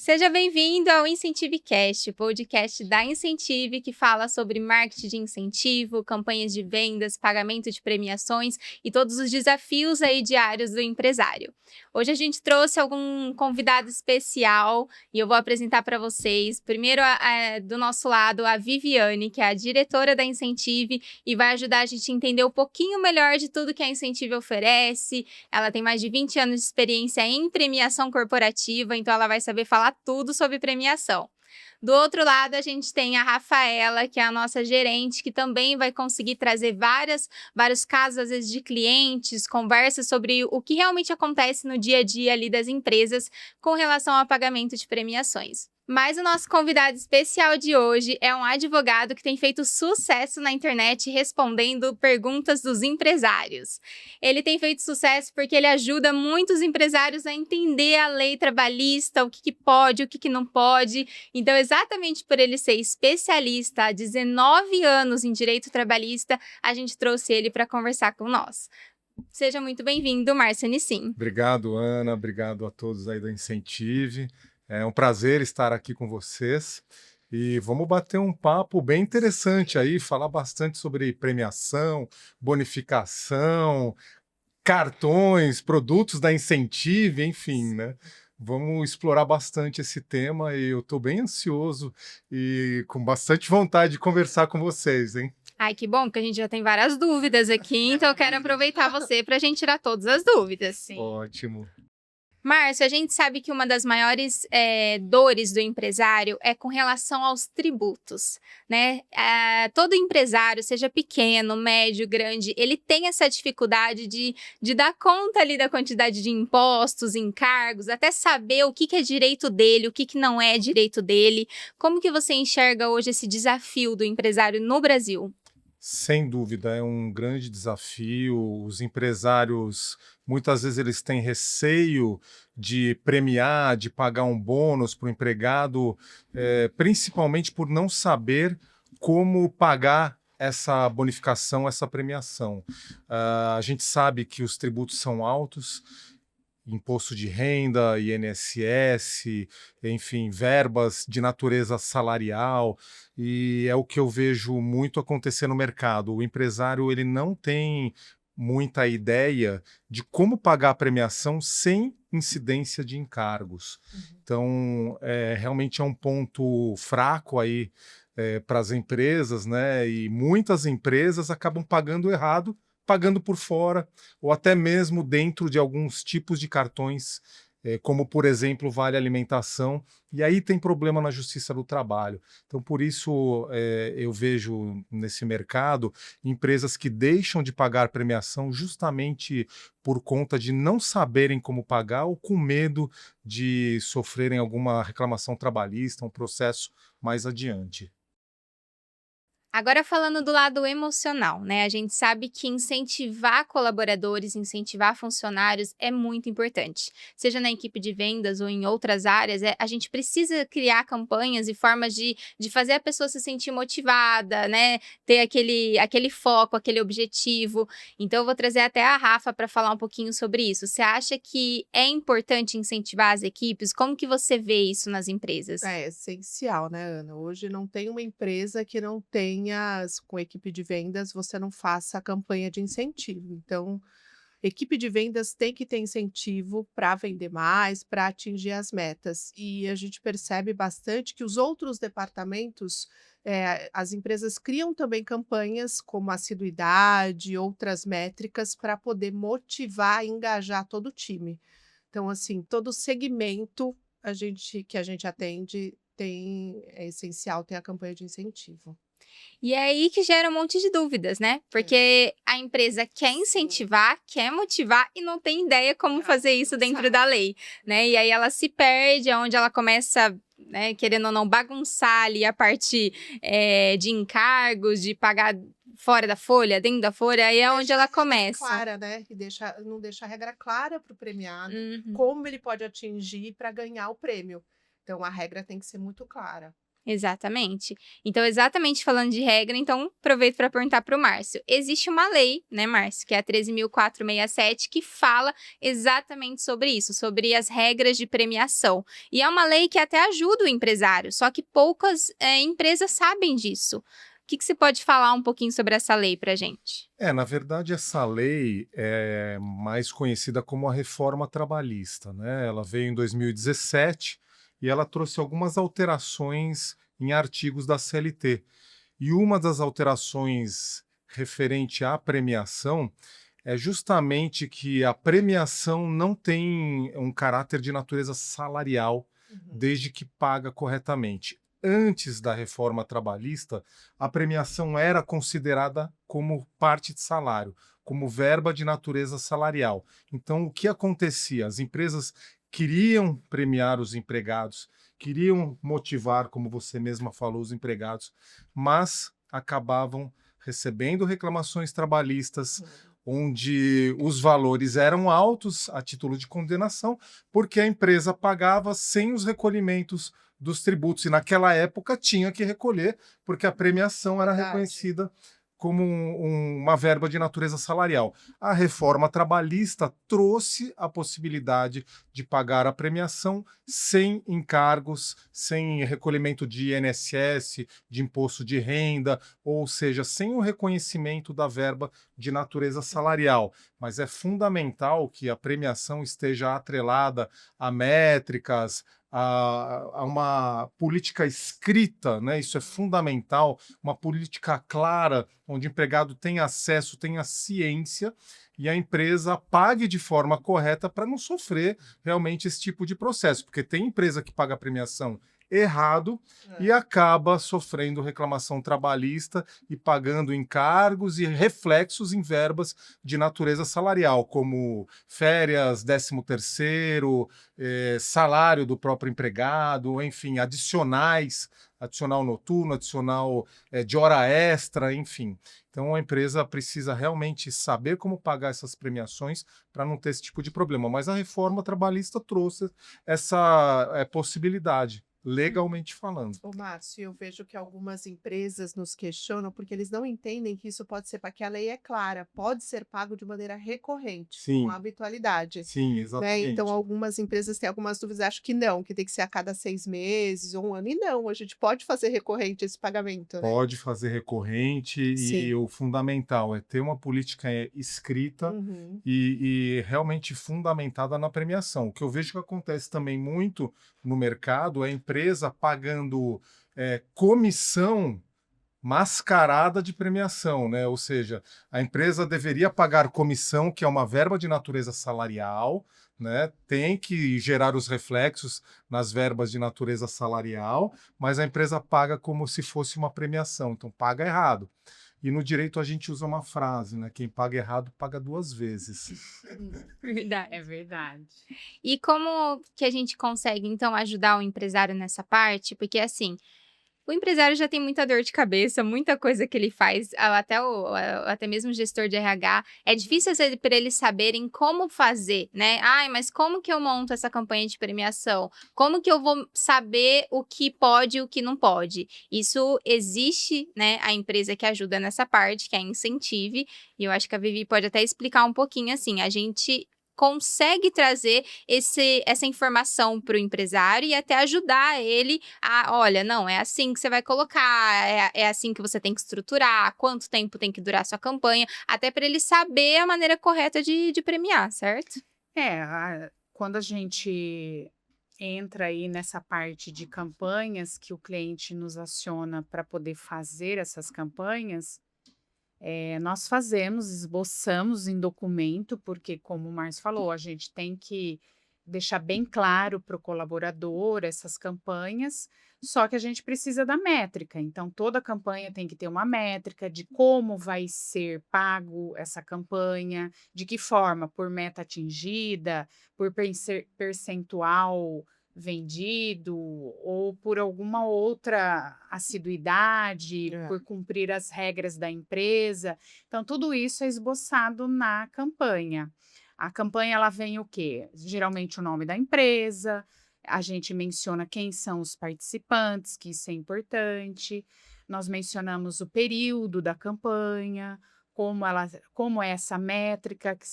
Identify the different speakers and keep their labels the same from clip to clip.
Speaker 1: Seja bem-vindo ao IncentiveCast, podcast da Incentive que fala sobre marketing de incentivo, campanhas de vendas, pagamento de premiações e todos os desafios aí diários do empresário. Hoje a gente trouxe algum convidado especial e eu vou apresentar para vocês. Primeiro, do nosso lado, a Viviane, que é a diretora da Incentive e vai ajudar a gente a entender um pouquinho melhor de tudo que a Incentive oferece. Ela tem mais de 20 anos de experiência em premiação corporativa, então ela vai saber falar tudo sobre premiação. Do outro lado, a gente tem a Rafaela, que é a nossa gerente, que também vai conseguir trazer vários casos, às vezes, de clientes, conversas sobre o que realmente acontece no dia a dia ali das empresas com relação ao pagamento de premiações. Mas o nosso convidado especial de hoje é um advogado que tem feito sucesso na internet respondendo perguntas dos empresários. Ele tem feito sucesso porque ele ajuda muitos empresários a entender a lei trabalhista, o que pode, o que não pode. Então, exatamente por ele ser especialista há 19 anos em direito trabalhista, a gente trouxe ele para conversar com nós. Seja muito bem-vindo, Márcio Nissim.
Speaker 2: Obrigado, Ana. Obrigado a todos aí da Incentive. É um prazer estar aqui com vocês e vamos bater um papo bem interessante aí, falar bastante sobre premiação, bonificação, cartões, produtos da Incentive, enfim, né? Vamos explorar bastante esse tema e eu estou bem ansioso e com bastante vontade de conversar com vocês, hein?
Speaker 1: Ai, que bom, porque a gente já tem várias dúvidas aqui, então eu quero aproveitar você para a gente tirar todas as dúvidas.
Speaker 2: Sim. Ótimo.
Speaker 1: Márcio, a gente sabe que uma das maiores dores do empresário é com relação aos tributos, né? Todo empresário, seja pequeno, médio, grande, ele tem essa dificuldade de dar conta ali da quantidade de impostos, encargos, até saber o que é direito dele, o que não é direito dele. Como que você enxerga hoje esse desafio do empresário no Brasil?
Speaker 2: Sem dúvida, é um grande desafio. Os empresários, muitas vezes, eles têm receio de premiar, de pagar um bônus para o empregado, principalmente por não saber como pagar essa bonificação, essa premiação. A gente sabe que os tributos são altos, imposto de renda, INSS, enfim, verbas de natureza salarial, e é o que eu vejo muito acontecer no mercado. O empresário ele não tem muita ideia de como pagar a premiação sem incidência de encargos. Então, realmente é um ponto fraco aí para as empresas, né? E muitas empresas acabam pagando errado, pagando por fora, ou até mesmo dentro de alguns tipos de cartões, como, por exemplo, Vale Alimentação, e aí tem problema na Justiça do Trabalho. Então, por isso, eu vejo nesse mercado empresas que deixam de pagar premiação justamente por conta de não saberem como pagar ou com medo de sofrerem alguma reclamação trabalhista, um processo mais adiante.
Speaker 1: Agora falando do lado emocional, né? A gente sabe que incentivar colaboradores, incentivar funcionários é muito importante. Seja na equipe de vendas ou em outras áreas, a gente precisa criar campanhas e formas de fazer a pessoa se sentir motivada, né? Ter aquele foco, aquele objetivo. Então, eu vou trazer até a Rafa para falar um pouquinho sobre isso. Você acha que é importante incentivar as equipes? Como que você vê isso nas empresas?
Speaker 3: É essencial, né, Ana? Hoje não tem uma empresa que não tenha, com equipe de vendas, você não faça a campanha de incentivo. Então, equipe de vendas tem que ter incentivo para vender mais, para atingir as metas. E a gente percebe bastante que os outros departamentos, as empresas criam também campanhas como assiduidade, outras métricas para poder motivar e engajar todo o time. Então, assim, todo segmento que a gente atende é essencial ter a campanha de incentivo.
Speaker 1: E é aí que gera um monte de dúvidas, né? Porque a empresa quer incentivar, quer motivar e não tem ideia como fazer isso dentro da lei, né? E aí ela se perde, onde ela começa, né, querendo ou não, bagunçar ali a parte de encargos, de pagar fora da folha, dentro da folha, aí é onde ela começa.
Speaker 3: Clara, né? E não deixa a regra clara para o premiado,
Speaker 1: Uhum.
Speaker 3: como ele pode atingir para ganhar o prêmio. Então, a regra tem que ser muito clara.
Speaker 1: Exatamente. Então, exatamente falando de regra, então aproveito para perguntar para o Márcio. Existe uma lei, né, Márcio, que é a 13.467, que fala exatamente sobre isso, sobre as regras de premiação. E é uma lei que até ajuda o empresário, só que poucas empresas sabem disso. O que você pode falar um pouquinho sobre essa lei para gente?
Speaker 2: Na verdade, essa lei é mais conhecida como a reforma trabalhista, né? Ela veio em 2017 e ela trouxe algumas alterações em artigos da CLT. E uma das alterações referente à premiação é justamente que a premiação não tem um caráter de natureza salarial, desde que paga corretamente. Antes da reforma trabalhista, a premiação era considerada como parte de salário, como verba de natureza salarial. Então, o que acontecia? As empresas queriam premiar os empregados, queriam motivar, como você mesma falou, os empregados, mas acabavam recebendo reclamações trabalhistas, onde os valores eram altos a título de condenação, porque a empresa pagava sem os recolhimentos dos tributos, e naquela época tinha que recolher, porque a premiação era
Speaker 3: Verdade.
Speaker 2: reconhecida como uma verba de natureza salarial. A reforma trabalhista trouxe a possibilidade de pagar a premiação sem encargos, sem recolhimento de INSS, de imposto de renda, ou seja, sem o reconhecimento da verba de natureza salarial. Mas é fundamental que a premiação esteja atrelada a métricas, a uma política escrita, né? Isso é fundamental, uma política clara, onde o empregado tenha acesso, tenha ciência, e a empresa pague de forma correta para não sofrer realmente esse tipo de processo, porque tem empresa que paga a premiação errado e acaba sofrendo reclamação trabalhista e pagando encargos e reflexos em verbas de natureza salarial, como férias, 13º, salário do próprio empregado, enfim, adicionais, adicional noturno, adicional de hora extra, enfim. Então a empresa precisa realmente saber como pagar essas premiações para não ter esse tipo de problema. Mas a reforma trabalhista trouxe essa possibilidade, legalmente falando.
Speaker 3: Ô, Márcio, eu vejo que algumas empresas nos questionam porque eles não entendem que isso pode ser, porque a lei é clara, pode ser pago de maneira recorrente,
Speaker 2: Sim.
Speaker 3: com habitualidade.
Speaker 2: Sim,
Speaker 3: Né?
Speaker 2: exatamente.
Speaker 3: Então, algumas empresas têm algumas dúvidas, acham que não, que tem que ser a cada 6 meses ou um ano. E não, a gente pode fazer recorrente esse pagamento, né?
Speaker 2: Pode fazer recorrente e
Speaker 3: Sim.
Speaker 2: o fundamental é ter uma política escrita
Speaker 3: Uhum.
Speaker 2: e realmente fundamentada na premiação. O que eu vejo que acontece também muito no mercado é a empresa pagando comissão mascarada de premiação, né? Ou seja, a empresa deveria pagar comissão, que é uma verba de natureza salarial, né? Tem que gerar os reflexos nas verbas de natureza salarial, mas a empresa paga como se fosse uma premiação, então paga errado. E no direito a gente usa uma frase, né? Quem paga errado paga 2 vezes.
Speaker 1: Verdade.
Speaker 4: É verdade.
Speaker 1: E como que a gente consegue, então, ajudar o empresário nessa parte? Porque, assim, o empresário já tem muita dor de cabeça, muita coisa que ele faz, até mesmo o gestor de RH. É difícil para eles saberem como fazer, né? Ai, mas como que eu monto essa campanha de premiação? Como que eu vou saber o que pode e o que não pode? Isso existe, né? A empresa que ajuda nessa parte, que é a Incentive, e eu acho que a Vivi pode até explicar um pouquinho assim. A gente consegue trazer essa informação para o empresário e até ajudar ele a, olha, não, é assim que você vai colocar, é assim que você tem que estruturar, quanto tempo tem que durar a sua campanha, até para ele saber a maneira correta de premiar, certo?
Speaker 4: Quando a gente entra aí nessa parte de campanhas que o cliente nos aciona para poder fazer essas campanhas, nós esboçamos em documento, porque, como o Márcio falou, a gente tem que deixar bem claro para o colaborador essas campanhas, só que a gente precisa da métrica. Então, toda campanha tem que ter uma métrica de como vai ser pago essa campanha, de que forma, por meta atingida, por percentual vendido ou por alguma outra assiduidade, por cumprir as regras da empresa. Então, tudo isso é esboçado na campanha. A campanha, ela vem o quê? Geralmente o nome da empresa, A gente menciona quem são os participantes, que isso é importante. Nós mencionamos o período da campanha, como é essa métrica que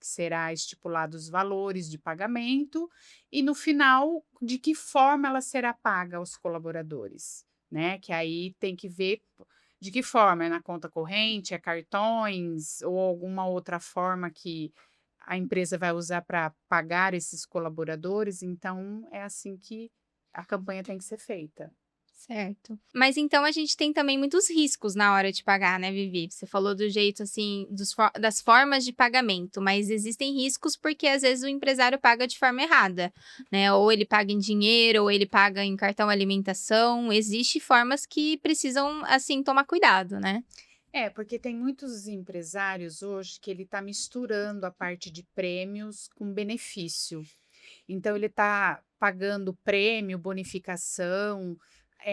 Speaker 4: será estipulados os valores de pagamento e no final de que forma ela será paga aos colaboradores, né? Que aí tem que ver de que forma, é na conta corrente, é cartões ou alguma outra forma que a empresa vai usar para pagar esses colaboradores. Então, é assim que a campanha tem que ser feita.
Speaker 1: Certo. Mas então a gente tem também muitos riscos na hora de pagar, né, Vivi? Você falou do jeito assim, das formas de pagamento, mas existem riscos porque às vezes o empresário paga de forma errada, né? Ou ele paga em dinheiro, ou ele paga em cartão alimentação. Existem formas que precisam, assim, tomar cuidado, né?
Speaker 4: É, porque tem muitos empresários hoje que ele está misturando a parte de prêmios com benefício. Então, ele está pagando prêmio, bonificação,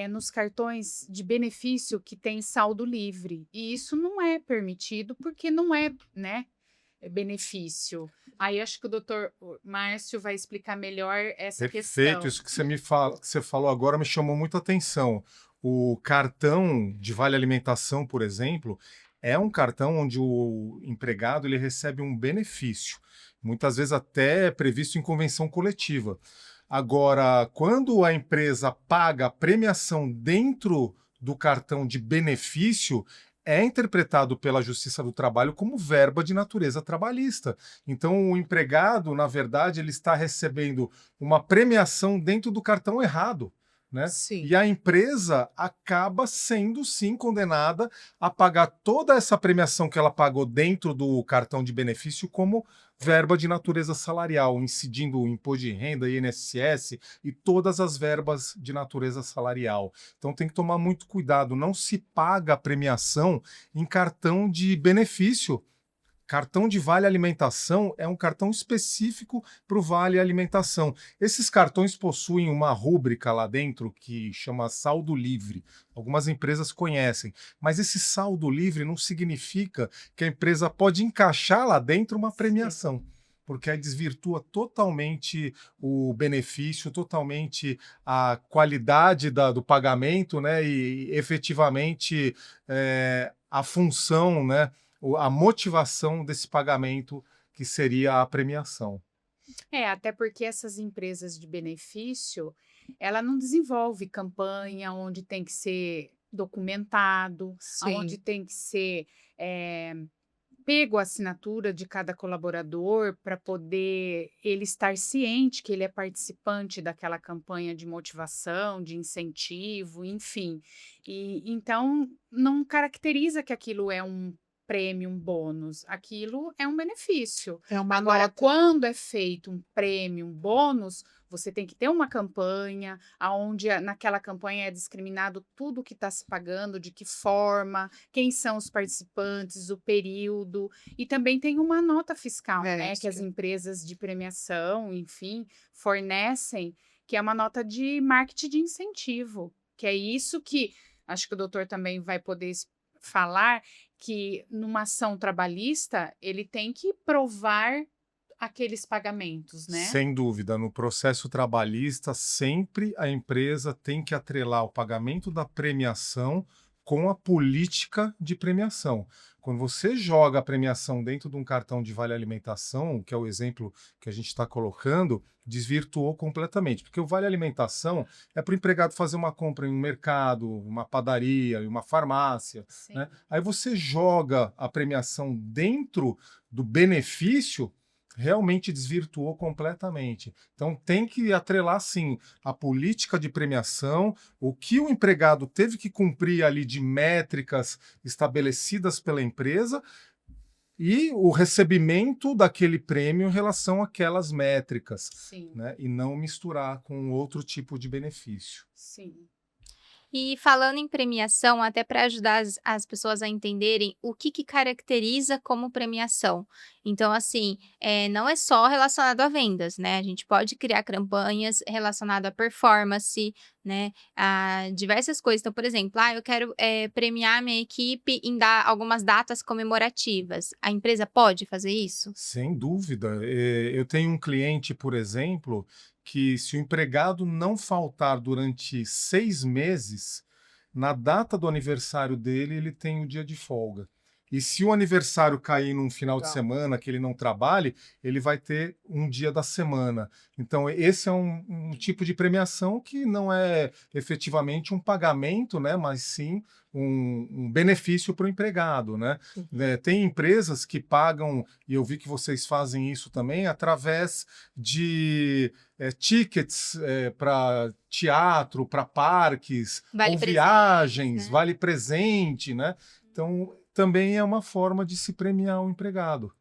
Speaker 4: nos cartões de benefício que tem saldo livre. E isso não é permitido porque não é, né, benefício. Aí acho que o doutor Márcio vai explicar melhor essa
Speaker 2: Perfeito,
Speaker 4: questão.
Speaker 2: isso que você falou agora me chamou muita atenção. O cartão de vale alimentação, por exemplo, é um cartão onde o empregado ele recebe um benefício, muitas vezes até previsto em convenção coletiva. Agora, quando a empresa paga a premiação dentro do cartão de benefício, é interpretado pela Justiça do Trabalho como verba de natureza trabalhista. Então, o empregado, na verdade, ele está recebendo uma premiação dentro do cartão errado, né?
Speaker 3: Sim.
Speaker 2: E a empresa acaba sendo, sim, condenada a pagar toda essa premiação que ela pagou dentro do cartão de benefício como verba de natureza salarial, incidindo o imposto de renda, INSS e todas as verbas de natureza salarial. Então tem que tomar muito cuidado, não se paga a premiação em cartão de benefício. Cartão de Vale Alimentação é um cartão específico para o Vale Alimentação. Esses cartões possuem uma rúbrica lá dentro que chama saldo livre. Algumas empresas conhecem, mas esse saldo livre não significa que a empresa pode encaixar lá dentro uma premiação. Porque aí desvirtua totalmente o benefício, totalmente a qualidade do pagamento, né? E efetivamente a função, né? A motivação desse pagamento, que seria a premiação.
Speaker 4: Até porque essas empresas de benefício, ela não desenvolve campanha onde tem que ser documentado, onde
Speaker 3: Sim.
Speaker 4: tem que ser pego a assinatura de cada colaborador para poder ele estar ciente que ele é participante daquela campanha de motivação, de incentivo, enfim. E então não caracteriza que aquilo é um prêmio, um bônus, aquilo é um benefício.
Speaker 3: É uma
Speaker 4: Agora,
Speaker 3: nota.
Speaker 4: quando é feito um prêmio, um bônus, você tem que ter uma campanha, onde naquela campanha é discriminado tudo que está se pagando, de que forma, quem são os participantes, o período, e também tem uma nota fiscal, né, que as
Speaker 3: Extra.
Speaker 4: empresas de premiação, enfim, fornecem, que é uma nota de marketing de incentivo, que é isso que acho que o doutor também vai poder falar, que numa ação trabalhista ele tem que provar aqueles pagamentos, né?
Speaker 2: Sem dúvida, no processo trabalhista, sempre a empresa tem que atrelar o pagamento da premiação com a política de premiação. Quando você joga a premiação dentro de um cartão de vale alimentação, que é o exemplo que a gente está colocando, desvirtuou completamente, porque o vale alimentação é para o empregado fazer uma compra em um mercado, uma padaria, uma farmácia,
Speaker 4: Sim.
Speaker 2: né? Aí você joga a premiação dentro do benefício, realmente desvirtuou completamente. Então tem que atrelar, sim, a política de premiação, o que o empregado teve que cumprir ali de métricas estabelecidas pela empresa e o recebimento daquele prêmio em relação àquelas métricas,
Speaker 4: Sim,
Speaker 2: né? E não misturar com outro tipo de benefício.
Speaker 4: sim.
Speaker 1: E falando em premiação, até para ajudar as pessoas a entenderem o que caracteriza como premiação. Então, assim, não é só relacionado a vendas, né? A gente pode criar campanhas relacionadas à performance, né, diversas coisas. Então, por exemplo, eu quero premiar minha equipe em dar algumas datas comemorativas. A empresa pode fazer isso?
Speaker 2: Sem dúvida. Eu tenho um cliente, por exemplo, que se o empregado não faltar durante 6 meses, na data do aniversário dele, ele tem o dia de folga. E se o aniversário cair num final de
Speaker 3: Legal.
Speaker 2: semana que ele não trabalhe, ele vai ter um dia da semana. Então, esse é um tipo de premiação que não é efetivamente um pagamento, né, mas sim um benefício para o empregado, né? Tem empresas que pagam, e eu vi que vocês fazem isso também, através de tickets para teatro, para parques,
Speaker 1: Vale
Speaker 2: ou
Speaker 1: presentes,
Speaker 2: viagens,
Speaker 1: né?
Speaker 2: vale presente, né? Então, também é uma forma de se premiar o empregado.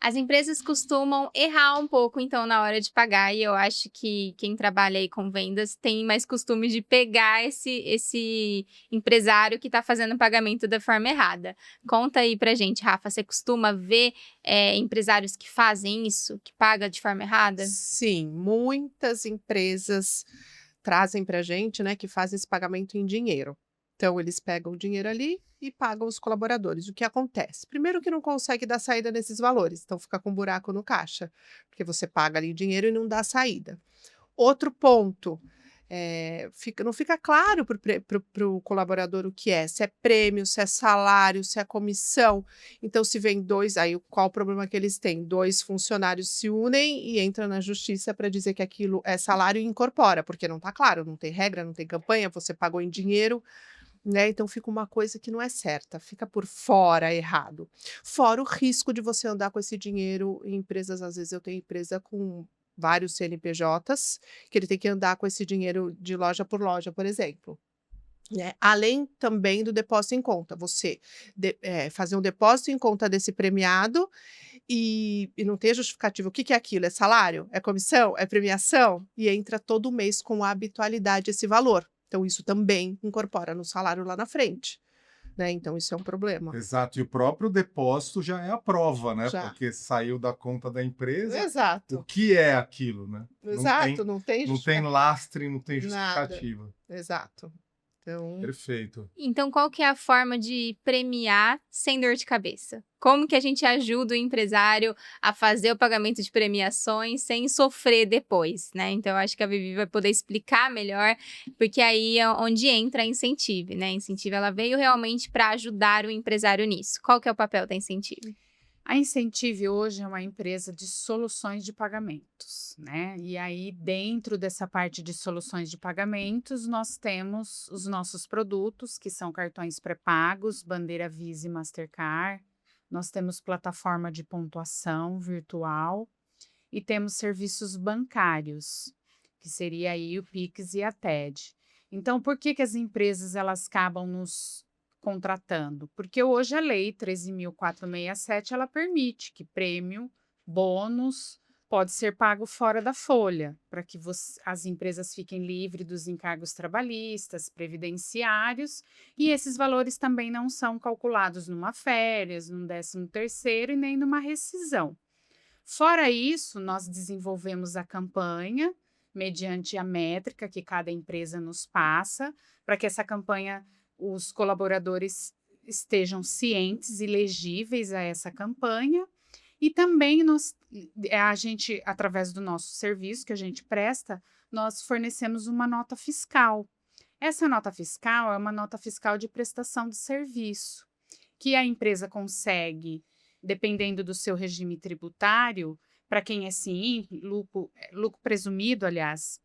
Speaker 1: As empresas costumam errar um pouco, então, na hora de pagar, e eu acho que quem trabalha aí com vendas tem mais costume de pegar esse empresário que está fazendo o pagamento da forma errada. Conta aí pra gente, Rafa, você costuma ver empresários que fazem isso, que pagam de forma errada?
Speaker 3: Sim, muitas empresas trazem para a gente, né, que fazem esse pagamento em dinheiro. Então, eles pegam o dinheiro ali e pagam os colaboradores. O que acontece? Primeiro que não consegue dar saída nesses valores, então fica com um buraco no caixa, porque você paga ali dinheiro e não dá saída. Outro ponto, não fica claro para o colaborador o que é, se é prêmio, se é salário, se é comissão. Então, se vem dois, aí qual o problema que eles têm? Dois funcionários se unem e entram na justiça para dizer que aquilo é salário e incorpora, porque não está claro, não tem regra, não tem campanha, você pagou em dinheiro, né? Então fica uma coisa que não é certa, fica por fora errado. Fora o risco de você andar com esse dinheiro em empresas, às vezes eu tenho empresa com vários CNPJs, que ele tem que andar com esse dinheiro de loja por loja, por exemplo. Né? Além também do depósito em conta, você fazer um depósito em conta desse premiado e não ter justificativa. O que que é aquilo? É salário? É comissão? É premiação? E entra todo mês com habitualidade esse valor. Então, isso também incorpora no salário lá na frente, né? Então, isso é um problema.
Speaker 2: Exato, e o próprio depósito já é a prova, né?
Speaker 3: Já.
Speaker 2: Porque saiu da conta da empresa, o
Speaker 3: Exato,
Speaker 2: que é aquilo, né?
Speaker 3: exato, não tem
Speaker 2: Não tem lastre, não tem
Speaker 3: nada.
Speaker 2: justificativa.
Speaker 3: Exato. Então,
Speaker 2: Perfeito.
Speaker 1: Então, qual que é a forma de premiar sem dor de cabeça? Como que a gente ajuda o empresário a fazer o pagamento de premiações sem sofrer depois, né? Então, eu acho que a Vivi vai poder explicar melhor, porque aí é onde entra a Incentive, né? A Incentive, ela veio realmente para ajudar o empresário nisso. Qual que é o papel da Incentive?
Speaker 4: A Incentive hoje é uma empresa de soluções de pagamentos, né? E aí, dentro dessa parte de soluções de pagamentos, nós temos os nossos produtos, que são cartões pré-pagos, bandeira Visa e Mastercard. Nós temos plataforma de pontuação virtual e temos serviços bancários, que seria aí o Pix e a TED. Então, por que as empresas elas acabam nos contratando? Porque hoje a lei 13.467 ela permite que prêmio, bônus pode ser pago fora da folha, para que as empresas fiquem livres dos encargos trabalhistas, previdenciários, e esses valores também não são calculados numa férias, num 13º e nem numa rescisão. Fora isso, nós desenvolvemos a campanha mediante a métrica que cada empresa nos passa, para que essa campanha os colaboradores estejam cientes e legíveis a essa campanha. E também a gente, através do nosso serviço que a gente presta, nós fornecemos uma nota fiscal. Essa nota fiscal é uma nota fiscal de prestação de serviço, que a empresa consegue, dependendo do seu regime tributário, para quem é SIM, lucro presumido, aliás,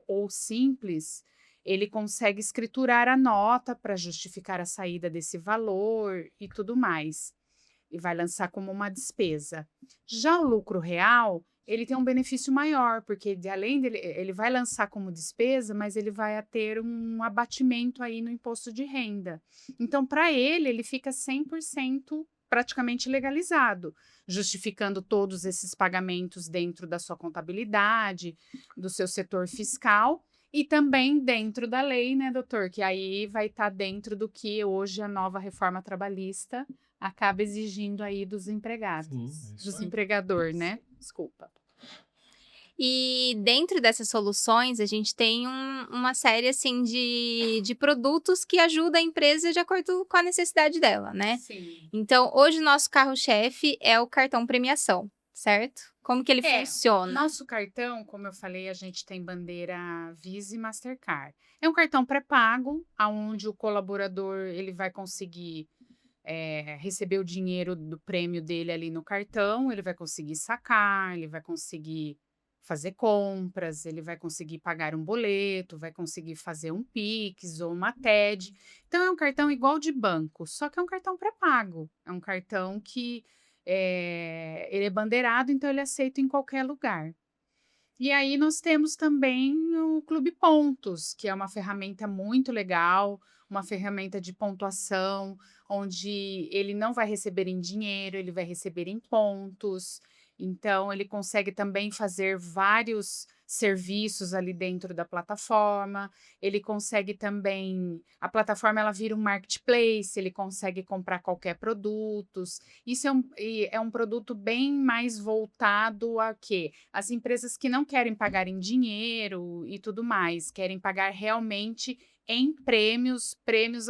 Speaker 4: ou simples, ele consegue escriturar a nota para justificar a saída desse valor e tudo mais. E vai lançar como uma despesa. Já o lucro real, ele tem um benefício maior, porque além dele, ele vai lançar como despesa, mas ele vai ter um abatimento aí no imposto de renda. Então, para ele fica 100% praticamente legalizado, justificando todos esses pagamentos dentro da sua contabilidade, do seu setor fiscal, e também dentro da lei, né, doutor? Que aí vai estar dentro do que hoje a nova reforma trabalhista acaba exigindo aí dos empregados,
Speaker 2: Sim, é isso
Speaker 4: dos
Speaker 2: aí.
Speaker 4: empregador, né? Desculpa.
Speaker 1: E dentro dessas soluções, a gente tem uma série, assim, de produtos que ajudam a empresa de acordo com a necessidade dela, né.
Speaker 4: Sim.
Speaker 1: Então, hoje o nosso carro-chefe é o cartão premiação, certo? Como que ele funciona?
Speaker 4: Nosso cartão, como eu falei, a gente tem bandeira Visa e Mastercard. É um cartão pré-pago, aonde o colaborador ele vai conseguir receber o dinheiro do prêmio dele ali no cartão, ele vai conseguir sacar, ele vai conseguir fazer compras, ele vai conseguir pagar um boleto, vai conseguir fazer um Pix ou uma TED. Então é um cartão igual de banco, só que é um cartão pré-pago. É um cartão que ele é bandeirado, então ele é aceito em qualquer lugar. E aí nós temos também o Clube Pontos, que é uma ferramenta muito legal, uma ferramenta de pontuação, onde ele não vai receber em dinheiro, ele vai receber em pontos. Então, ele consegue também fazer vários serviços ali dentro da plataforma. Ele consegue também, a plataforma ela vira um marketplace, ele consegue comprar qualquer produto. Isso é um produto bem mais voltado a quê? As empresas que não querem pagar em dinheiro e tudo mais, querem pagar realmente em prêmios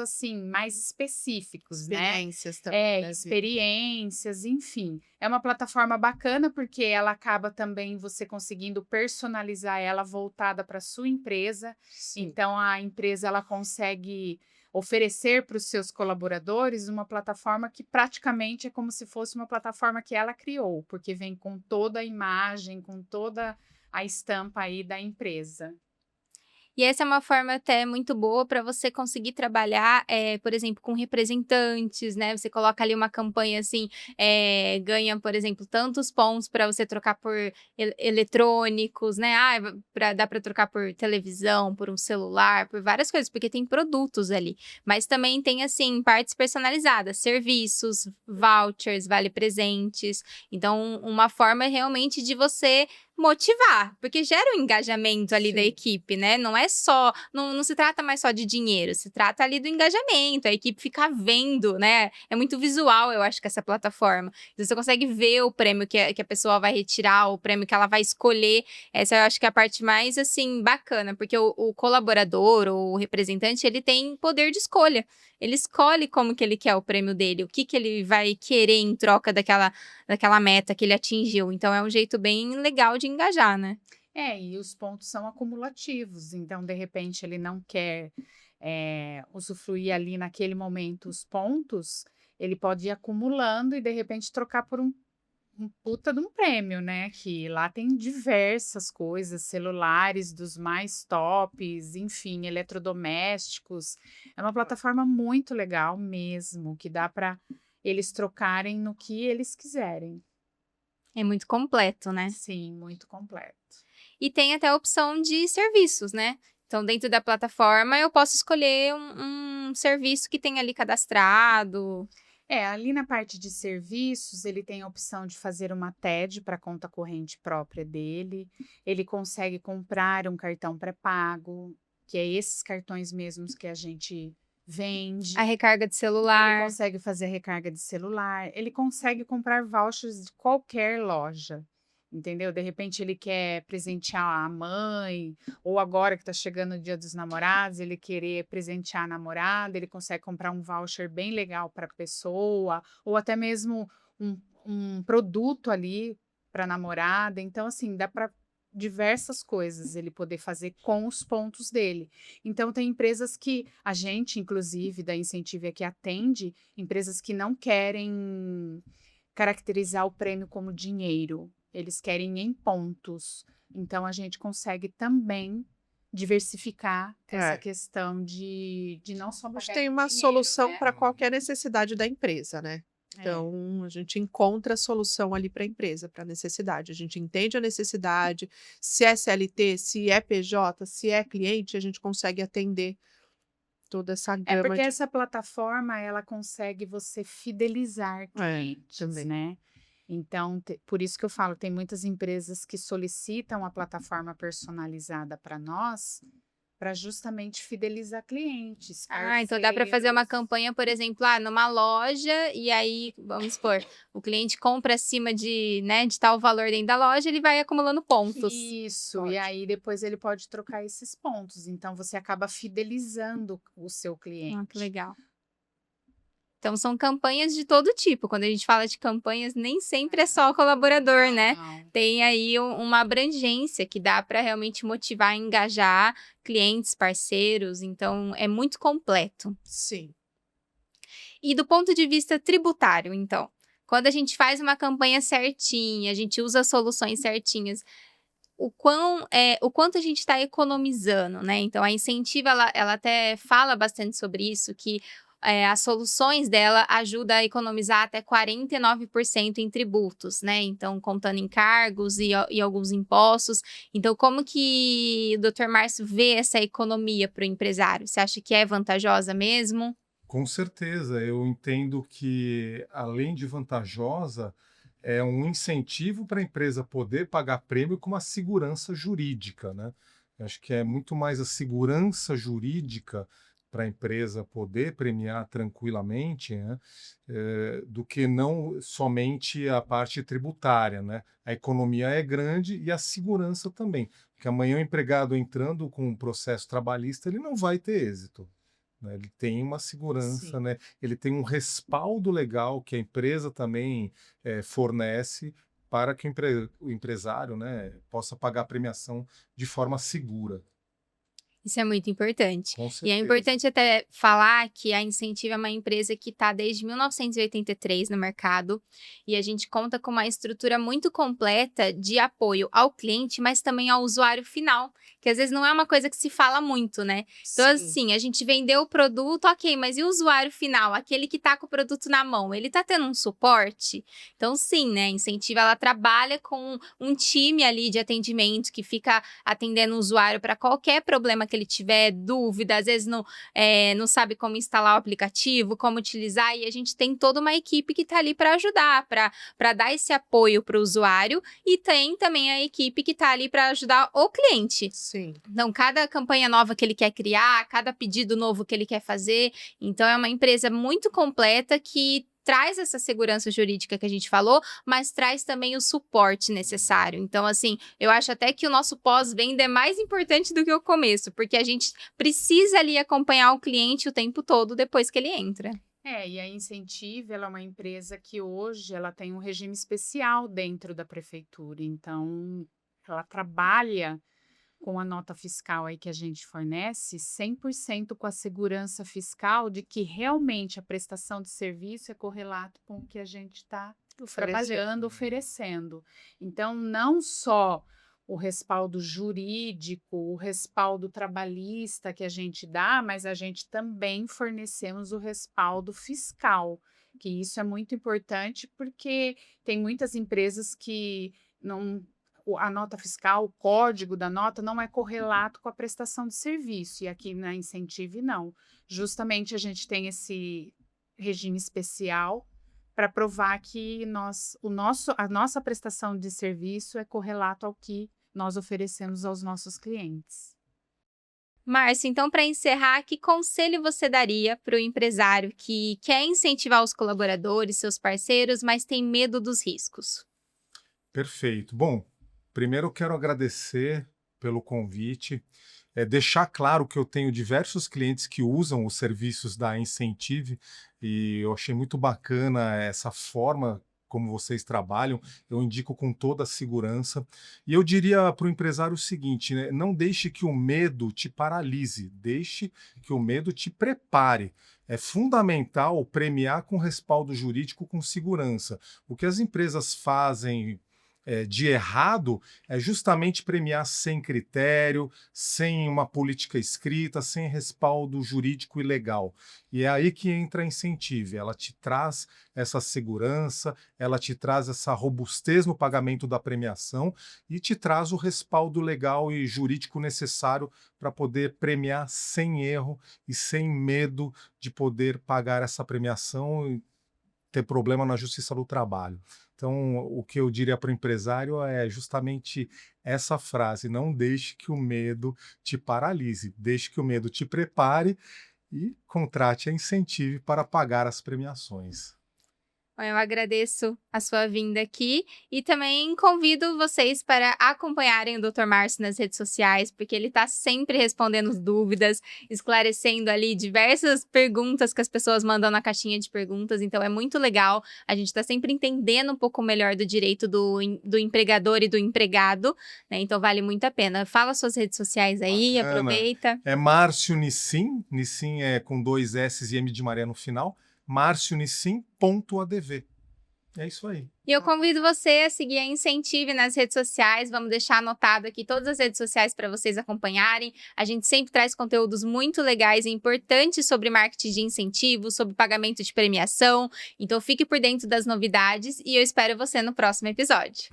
Speaker 4: assim, mais específicos, né?
Speaker 3: Experiências também, né, Vi?
Speaker 4: Experiências, enfim. É uma plataforma bacana porque ela acaba também você conseguindo personalizar ela voltada para sua empresa.
Speaker 3: Sim.
Speaker 4: Então a empresa ela consegue oferecer para os seus colaboradores uma plataforma que praticamente é como se fosse uma plataforma que ela criou, porque vem com toda a imagem, com toda a estampa aí da empresa.
Speaker 1: E essa é uma forma até muito boa para você conseguir trabalhar, por exemplo, com representantes, né, você coloca ali uma campanha assim, ganha, por exemplo, tantos pontos para você trocar por eletrônicos, né, dá para trocar por televisão, por um celular, por várias coisas, porque tem produtos ali. Mas também tem, assim, partes personalizadas, serviços, vouchers, vale presentes. Então, uma forma realmente de você motivar, porque gera um engajamento ali da
Speaker 3: Sim.
Speaker 1: equipe, né, não é só não se trata mais só de dinheiro, se trata ali do engajamento, a equipe fica vendo, né, é muito visual, eu acho que essa plataforma. Então você consegue ver o prêmio que a pessoa vai retirar, o prêmio que ela vai escolher, essa eu acho que é a parte mais, assim, bacana, porque o colaborador ou o representante, ele tem poder de escolha, ele escolhe como que ele quer o prêmio dele, o que que ele vai querer em troca daquela meta que ele atingiu. Então é um jeito bem legal de engajar, né?
Speaker 4: E os pontos são acumulativos, então, de repente, ele não quer usufruir ali naquele momento os pontos, ele pode ir acumulando e, de repente, trocar por um puta de um prêmio, né? Que lá tem diversas coisas, celulares dos mais tops, enfim, eletrodomésticos. É uma plataforma muito legal mesmo, que dá para eles trocarem no que eles quiserem.
Speaker 1: É muito completo, né?
Speaker 4: Sim, muito completo.
Speaker 1: E tem até a opção de serviços, né? Então, dentro da plataforma, eu posso escolher um serviço que tem ali cadastrado.
Speaker 4: Ali na parte de serviços, ele tem a opção de fazer uma TED para conta corrente própria dele. Ele consegue comprar um cartão pré-pago, que é esses cartões mesmos que a gente vende.
Speaker 1: A recarga de
Speaker 4: Ele
Speaker 1: celular.
Speaker 4: consegue fazer recarga de celular. Ele consegue comprar vouchers de qualquer loja. Entendeu? De repente ele quer presentear a mãe, ou agora que está chegando o Dia dos Namorados, ele querer presentear a namorada, ele consegue comprar um voucher bem legal para a pessoa, ou até mesmo um produto ali para a namorada. Então, assim, dá para diversas coisas ele poder fazer com os pontos dele. Então, tem empresas que a gente, inclusive, da Incentive aqui atende, empresas que não querem caracterizar o prêmio como dinheiro. Eles querem em pontos. Então, a gente consegue também diversificar essa questão de não só
Speaker 3: A gente
Speaker 4: pagar
Speaker 3: tem
Speaker 4: em
Speaker 3: uma
Speaker 4: dinheiro,
Speaker 3: solução
Speaker 4: né?
Speaker 3: para qualquer necessidade da empresa, né? Então, a gente encontra a solução ali para a empresa, para a necessidade. A gente entende a necessidade, se é CLT, se é PJ, se é cliente, a gente consegue atender toda essa
Speaker 4: É
Speaker 3: gama
Speaker 4: porque
Speaker 3: de.
Speaker 4: essa plataforma, ela consegue você fidelizar clientes,
Speaker 3: Também.
Speaker 4: né? Então, por isso que eu falo, tem muitas empresas que solicitam a plataforma personalizada para nós, para justamente fidelizar clientes,
Speaker 1: Ah, então dá para fazer uma
Speaker 4: parceiros.
Speaker 1: campanha, por exemplo, numa loja, e aí, vamos supor, o cliente compra acima de, né, de tal valor dentro da loja, ele vai acumulando pontos.
Speaker 4: Isso, e
Speaker 3: Pode.
Speaker 4: aí depois ele pode trocar esses pontos. Então você acaba fidelizando o seu
Speaker 1: Ah, que
Speaker 4: cliente.
Speaker 1: legal. Então são campanhas de todo tipo. Quando a gente fala de campanhas, nem sempre é só o colaborador, né?
Speaker 4: Não.
Speaker 1: Tem aí uma abrangência que dá para realmente motivar e engajar clientes, parceiros. Então é muito completo.
Speaker 3: Sim.
Speaker 1: E do ponto de vista tributário, então, quando a gente faz uma campanha certinha, a gente usa soluções certinhas, o quanto a gente está economizando, né? Então, a Incentiva, ela até fala bastante sobre isso, que as soluções dela ajudam a economizar até 49% em tributos, né? Então, contando encargos e alguns impostos. Então, como que o Dr. Márcio vê essa economia para o empresário? Você acha que é vantajosa mesmo?
Speaker 2: Com certeza, eu entendo que, além de vantajosa, é um incentivo para a empresa poder pagar prêmio com uma segurança jurídica, né? Eu acho que é muito mais a segurança jurídica para a empresa poder premiar tranquilamente, né? Do que não somente a parte tributária, né? A economia é grande e a segurança também, porque amanhã o empregado entrando com um processo trabalhista, ele não vai ter êxito, né? Ele tem uma segurança,
Speaker 3: Sim.
Speaker 2: né? Ele tem um respaldo legal que a empresa também fornece para que o empresário, né, possa pagar a premiação de forma segura,
Speaker 1: Isso é muito importante.
Speaker 2: com
Speaker 1: E é
Speaker 2: certeza.
Speaker 1: importante até falar que a Incentiva é uma empresa que está desde 1983 no mercado e a gente conta com uma estrutura muito completa de apoio ao cliente, mas também ao usuário final, que às vezes não é uma coisa que se fala muito, né? Então,
Speaker 3: Sim.
Speaker 1: assim, a gente vendeu o produto, ok, mas e o usuário final, aquele que está com o produto na mão, ele está tendo um suporte? Então, sim, né? A Incentiva, ela trabalha com um time ali de atendimento que fica atendendo o usuário para qualquer problema que ele tiver, dúvida, às vezes não sabe como instalar o aplicativo, como utilizar, e a gente tem toda uma equipe que está ali para ajudar, para dar esse apoio para o usuário, e tem também a equipe que está ali para ajudar o cliente.
Speaker 3: Sim.
Speaker 1: Então, cada campanha nova que ele quer criar, cada pedido novo que ele quer fazer, então é uma empresa muito completa que traz essa segurança jurídica que a gente falou, mas traz também o suporte necessário. Então, assim, eu acho até que o nosso pós-venda é mais importante do que o começo, porque a gente precisa ali acompanhar o cliente o tempo todo depois que ele entra.
Speaker 4: E a Incentive, ela é uma empresa que hoje ela tem um regime especial dentro da prefeitura. Então, ela trabalha com a nota fiscal aí que a gente fornece, 100% com a segurança fiscal de que realmente a prestação de serviço é correlato com o que a gente está trabalhando, oferecendo. Então, não só o respaldo jurídico, o respaldo trabalhista que a gente dá, mas a gente também fornecemos o respaldo fiscal, que isso é muito importante porque tem muitas empresas que não a nota fiscal, o código da nota não é correlato com a prestação de serviço, e aqui na Incentive não. Justamente a gente tem esse regime especial para provar que a nossa prestação de serviço é correlato ao que nós oferecemos aos nossos clientes.
Speaker 1: Márcio, então, para encerrar, que conselho você daria para o empresário que quer incentivar os colaboradores, seus parceiros, mas tem medo dos riscos?
Speaker 2: Perfeito. Bom, primeiro eu quero agradecer pelo convite, deixar claro que eu tenho diversos clientes que usam os serviços da Incentive e eu achei muito bacana essa forma como vocês trabalham, eu indico com toda a segurança. E eu diria para o empresário o seguinte, né, não deixe que o medo te paralise, deixe que o medo te prepare. É fundamental premiar com respaldo jurídico com segurança. O que as empresas fazem de errado é justamente premiar sem critério, sem uma política escrita, sem respaldo jurídico e legal. E é aí que entra a Incentive. Ela te traz essa segurança, ela te traz essa robustez no pagamento da premiação e te traz o respaldo legal e jurídico necessário para poder premiar sem erro e sem medo de poder pagar essa premiação e ter problema na Justiça do Trabalho. Então, Então, o que eu diria para o empresário é justamente essa frase: não deixe que o medo te paralise, deixe que o medo te prepare e contrate a Incentive para pagar as premiações.
Speaker 1: Eu agradeço a sua vinda aqui e também convido vocês para acompanharem o Dr. Márcio nas redes sociais, porque ele está sempre respondendo as dúvidas, esclarecendo ali diversas perguntas que as pessoas mandam na caixinha de perguntas. Então é muito legal, a gente está sempre entendendo um pouco melhor do direito do empregador e do empregado, né? Então vale muito a pena. Fala suas redes sociais aí,
Speaker 2: Bacana.
Speaker 1: aproveita.
Speaker 2: É Márcio Nissim, Nissim é com 2 S e M de Maria no final, marcionissim.adv. É isso aí.
Speaker 1: E eu convido você a seguir a Incentive nas redes sociais. Vamos deixar anotado aqui todas as redes sociais para vocês acompanharem. A gente sempre traz conteúdos muito legais e importantes sobre marketing de incentivo, sobre pagamento de premiação. Então fique por dentro das novidades e eu espero você no próximo episódio.